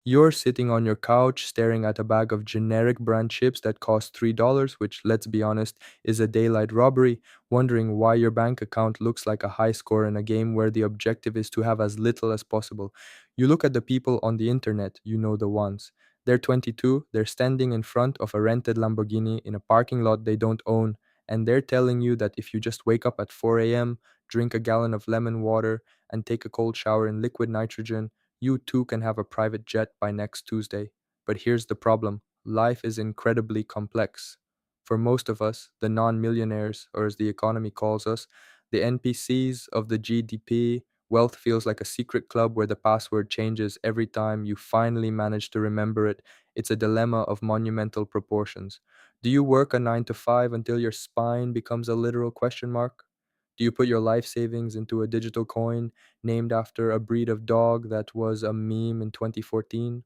You're sitting on your couch staring at a bag of generic brand chips that cost $3, which, let's be honest, is a daylight robbery, wondering why your bank account looks like a high score in a game where the objective is to have as little as possible. You look at the people on the internet, you know the ones. They're 22, they're standing in front of a rented Lamborghini in a parking lot they don't own, and they're telling you that if you just wake up at 4 a.m., drink a gallon of lemon water, and take a cold shower in liquid nitrogen, you too can have a private jet by next Tuesday. But here's the problem: life is incredibly complex. For most of us, the non millionaires, or as the economy calls us, the NPCs of the GDP, wealth feels like a secret club where the password changes every time you finally manage to remember it. It's a dilemma of monumental proportions. Do you work a 9 to 5 until your spine becomes a literal question mark? Do you put your life savings into a digital coin named after a breed of dog that was a meme in 2014?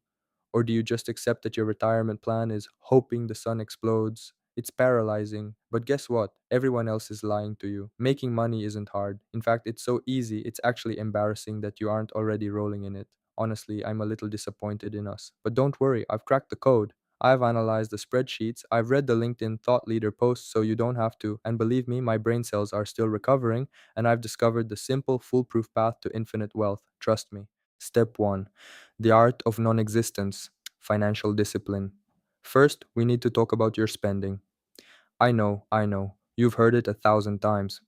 Or do you just accept that your retirement plan is hoping the sun explodes? It's paralyzing. But guess what? Everyone else is lying to you. Making money isn't hard. In fact, it's so easy, it's actually embarrassing that you aren't already rolling in it. Honestly, I'm a little disappointed in us. But don't worry, I've cracked the code. I've analyzed the spreadsheets, I've read the LinkedIn thought leader posts so you don't have to, and believe me, my brain cells are still recovering, and I've discovered the simple, foolproof path to infinite wealth. Trust me. Step 1: the art of non existence, financial discipline. First, we need to talk about your spending. I know, you've heard it 1,000 times.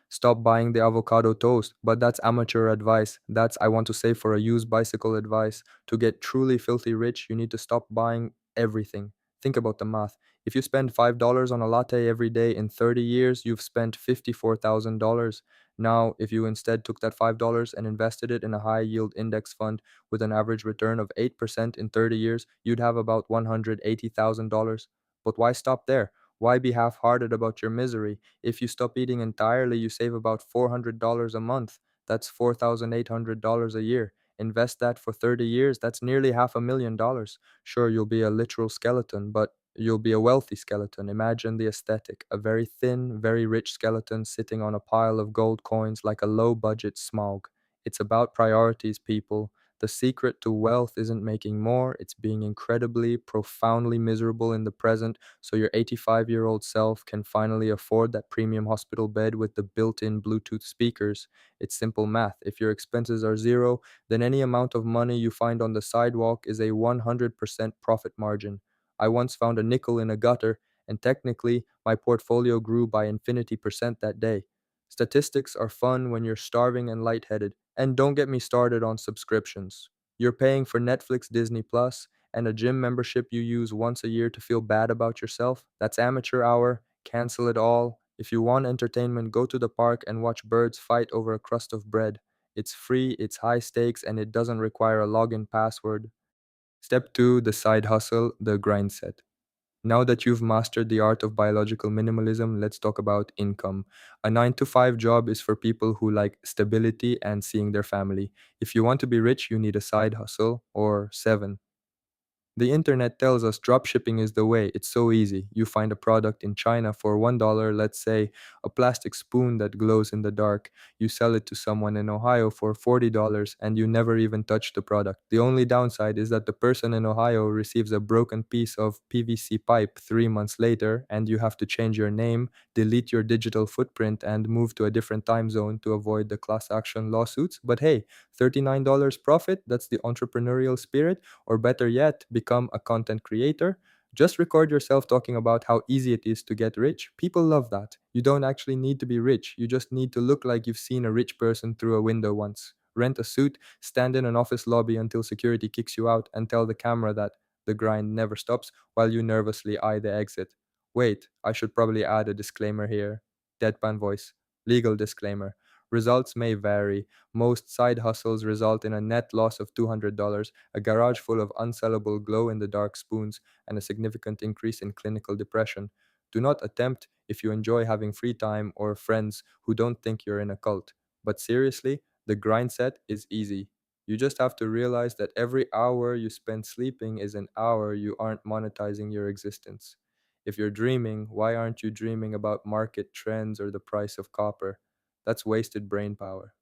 Stop buying the avocado toast, but that's amateur advice. That's, I want to say, for a used bicycle advice. To get truly filthy rich, you need to stop buying everything. Think about the math. If you spend $5 on a latte every day in 30 years, you've spent $54,000. Now, if you instead took that $5 and invested it in a high yield index fund with an average return of 8% in 30 years, you'd have about $180,000. But why stop there? Why be half hearted about your misery? If you stop eating entirely, you save about $400 a month. That's $4,800 a year. Invest that for 30 years, that's nearly $500,000. Sure, you'll be a literal skeleton, but you'll be a wealthy skeleton. Imagine the aesthetic: a very thin, very rich skeleton sitting on a pile of gold coins like a low budget smog. It's about priorities, people. The secret to wealth isn't making more, it's being incredibly, profoundly miserable in the present so your 85-year-old self can finally afford that premium hospital bed with the built in Bluetooth speakers. It's simple math. If your expenses are zero, then any amount of money you find on the sidewalk is a 100% profit margin. I once found a nickel in a gutter, and technically, my portfolio grew by infinity% that day. Statistics are fun when you're starving and lightheaded. And don't get me started on subscriptions. You're paying for Netflix, Disney Plus, and a gym membership you use once a year to feel bad about yourself. That's amateur hour. Cancel it all. If you want entertainment, go to the park and watch birds fight over a crust of bread. It's free, it's high stakes, and it doesn't require a login password. Step 2: the side hustle, the grind set. Now that you've mastered the art of biological minimalism, let's talk about income. A 9 to 5 job is for people who like stability and seeing their family. If you want to be rich, you need a side hustle, or seven. The internet tells us dropshipping is the way. It's so easy. You find a product in China for $1, let's say a plastic spoon that glows in the dark. You sell it to someone in Ohio for $40 and you never even touch the product. The only downside is that the person in Ohio receives a broken piece of PVC pipe 3 months later and you have to change your name, delete your digital footprint, and move to a different time zone to avoid the class action lawsuits. But hey, $39 profit, that's the entrepreneurial spirit. Or better yet, become a content creator. Just record yourself talking about how easy it is to get rich. People love that. You don't actually need to be rich, you just need to look like you've seen a rich person through a window once. Rent a suit, stand in an office lobby until security kicks you out, and tell the camera that the grind never stops while you nervously eye the exit. Wait, I should probably add a disclaimer here. Deadpan voice. Legal disclaimer. Results may vary. Most side hustles result in a net loss of $200, a garage full of unsellable glow in the dark spoons, and a significant increase in clinical depression. Do not attempt if you enjoy having free time or friends who don't think you're in a cult. But seriously, the grind set is easy. You just have to realize that every hour you spend sleeping is an hour you aren't monetizing your existence. If you're dreaming, why aren't you dreaming about market trends or the price of copper? That's wasted brain power.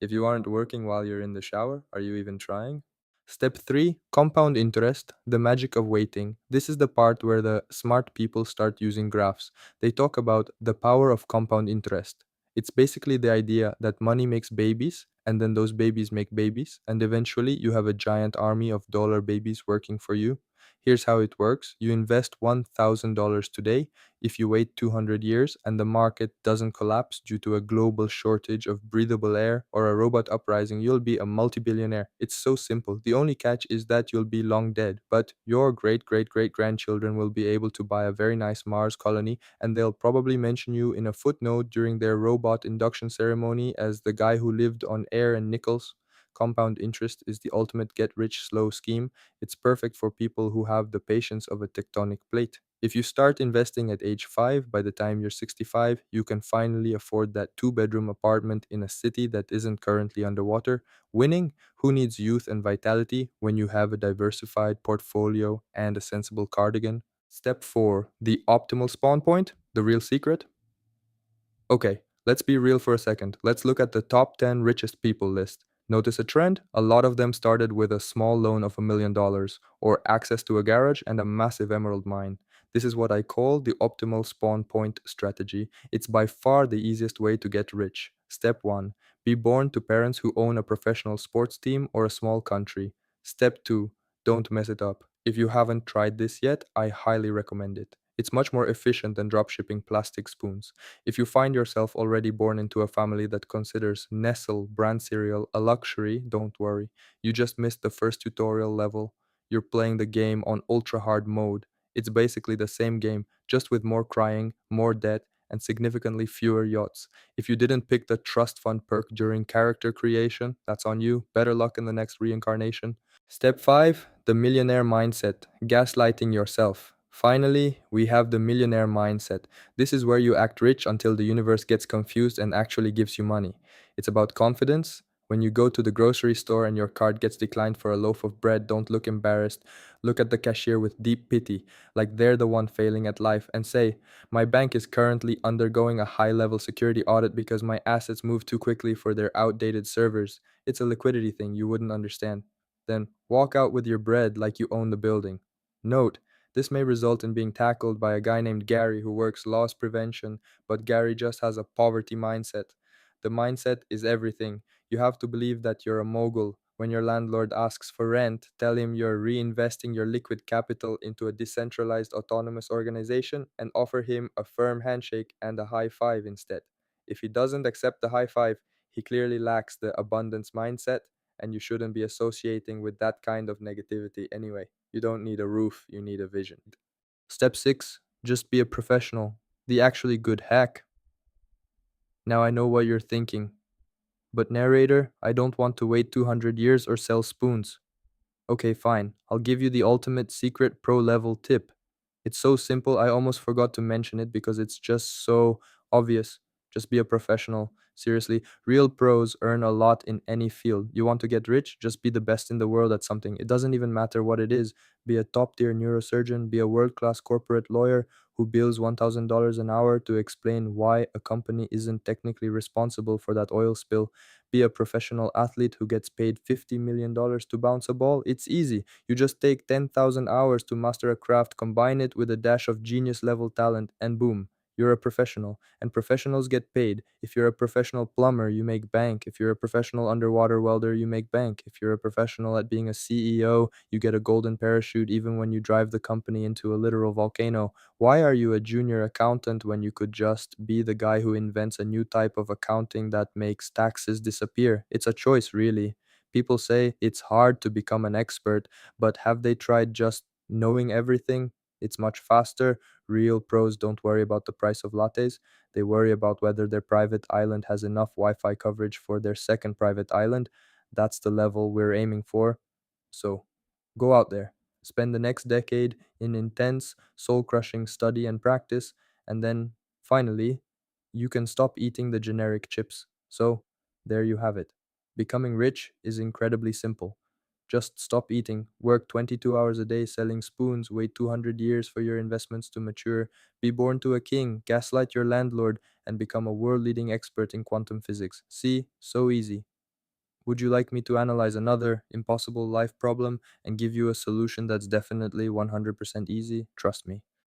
If you aren't working while you're in the shower, are you even trying? Step 3, compound interest, the magic of waiting. This is the part where the smart people start using graphs. They talk about the power of compound interest. It's basically the idea that money makes babies, and then those babies make babies, and eventually you have a giant army of dollar babies working for you. Here's how it works: you invest $1,000 today. If you wait 200 years and the market doesn't collapse due to a global shortage of breathable air or a robot uprising, you'll be a multi billionaire. It's so simple. The only catch is that you'll be long dead, but your great great great grandchildren will be able to buy a very nice Mars colony, and they'll probably mention you in a footnote during their robot induction ceremony as the guy who lived on air and nickels. Compound interest is the ultimate get rich slow scheme. It's perfect for people who have the patience of a tectonic plate. If you start investing at age 5, by the time you're 65, you can finally afford that two-bedroom apartment in a city that isn't currently underwater. Winning? Who needs youth and vitality when you have a diversified portfolio and a sensible cardigan? Step 4, the optimal spawn point, the real secret. Okay, let's be real for a second. Let's look at the top 10 richest people list. Notice a trend? A lot of them started with a small loan of $1 million, or access to a garage and a massive emerald mine. This is what I call the optimal spawn point strategy. It's by far the easiest way to get rich. Step 1, be born to parents who own a professional sports team or a small country. Step 2, don't mess it up. If you haven't tried this yet, I highly recommend it. It's much more efficient than dropshipping plastic spoons. If you find yourself already born into a family that considers Nestle brand cereal a luxury, don't worry. You just missed the first tutorial level. You're playing the game on ultra hard mode. It's basically the same game, just with more crying, more debt, and significantly fewer yachts. If you didn't pick the trust fund perk during character creation, that's on you. Better luck in the next reincarnation. Step 5, the millionaire mindset, gaslighting yourself. Finally, we have the millionaire mindset. This is where you act rich until the universe gets confused and actually gives you money. It's about confidence. When you go to the grocery store and your card gets declined for a loaf of bread, don't look embarrassed. Look at the cashier with deep pity, like they're the one failing at life, and say, my bank is currently undergoing a high level security audit because my assets moved too quickly for their outdated servers. It's a liquidity thing you wouldn't understand. Then walk out with your bread like you own the building. Note, this may result in being tackled by a guy named Gary who works loss prevention, but Gary just has a poverty mindset. The mindset is everything. You have to believe that you're a mogul. When your landlord asks for rent, tell him you're reinvesting your liquid capital into a decentralized autonomous organization and offer him a firm handshake and a high five instead. If he doesn't accept the high five, he clearly lacks the abundance mindset, and you shouldn't be associating with that kind of negativity anyway. You don't need a roof, you need a vision. Step 6, just be a professional. The actually good hack. Now I know what you're thinking. But narrator, I don't want to wait 200 years or sell spoons. Okay, fine. I'll give you the ultimate secret pro level tip. It's so simple, I almost forgot to mention it because it's just so obvious. Just be a professional. Seriously, real pros earn a lot in any field. You want to get rich? Just be the best in the world at something. It doesn't even matter what it is. Be a top tier neurosurgeon, be a world class corporate lawyer who bills $1,000 an hour to explain why a company isn't technically responsible for that oil spill. Be a professional athlete who gets paid $50 million to bounce a ball. It's easy. You just take 10,000 hours to master a craft, combine it with a dash of genius level talent, and boom, you're a professional. And professionals get paid. If you're a professional plumber, you make bank. If you're a professional underwater welder, you make bank. If you're a professional at being a CEO, you get a golden parachute even when you drive the company into a literal volcano. Why are you a junior accountant when you could just be the guy who invents a new type of accounting that makes taxes disappear? It's a choice, really. People say it's hard to become an expert, but have they tried just knowing everything? It's much faster. Real pros don't worry about the price of lattes. They worry about whether their private island has enough Wi Fi coverage for their second private island. That's the level we're aiming for. So go out there, spend the next decade in intense, soul crushing study and practice, and then finally, you can stop eating the generic chips. So there you have it. Becoming rich is incredibly simple. Just stop eating, work 22 hours a day selling spoons, wait 200 years for your investments to mature, be born to a king, gaslight your landlord, and become a world leading expert in quantum physics. See, so easy. Would you like me to analyze another impossible life problem and give you a solution that's definitely 100% easy? Trust me.